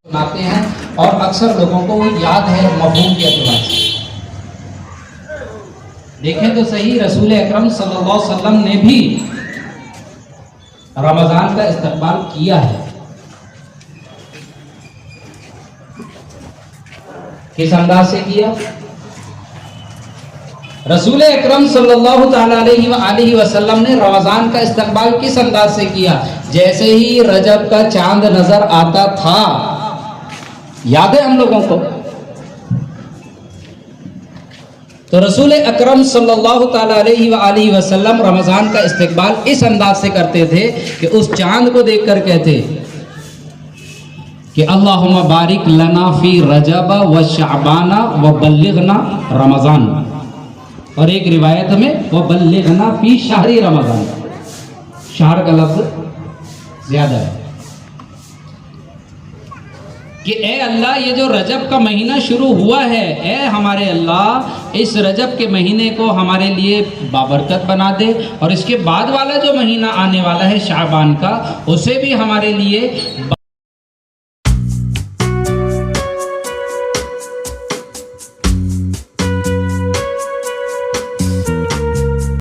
सुनाते हैं और अक्सर लोगों को वो याद है मफहूम के अतबार से। देखें तो सही, रसूल अकरम सल्लल्लाहु अलैहि वसल्लम ने भी रमजान का इस्तकबाल किया है। किस अंदाज से किया? रसूल अकरम सल्लल्लाहु अलैहि वसल्लम ने रमजान का इस्तकबाल किस अंदाज से किया? जैसे ही रजब का चांद नजर आता था, याद है हम लोगों को, तो रसूल अकरम सल्लल्लाहु अलैहि वसल्लम रमजान का इस्तकबाल इस अंदाज से करते थे कि उस चांद को देखकर कहते कि अल्लाहुम्मा बारिक लना फी रजब व शाबाना व बल्लिगना रमजान, और एक रिवायत में व बल्लिगना फी शहरी रमजान। शहर का लफ्ज ज्यादा है कि ए अल्लाह, ये जो रजब का महीना शुरू हुआ है, ए हमारे अल्लाह, इस रजब के महीने को हमारे लिए बाबरकत बना दे, और इसके बाद वाला जो महीना आने वाला है शाबान का, उसे भी हमारे लिए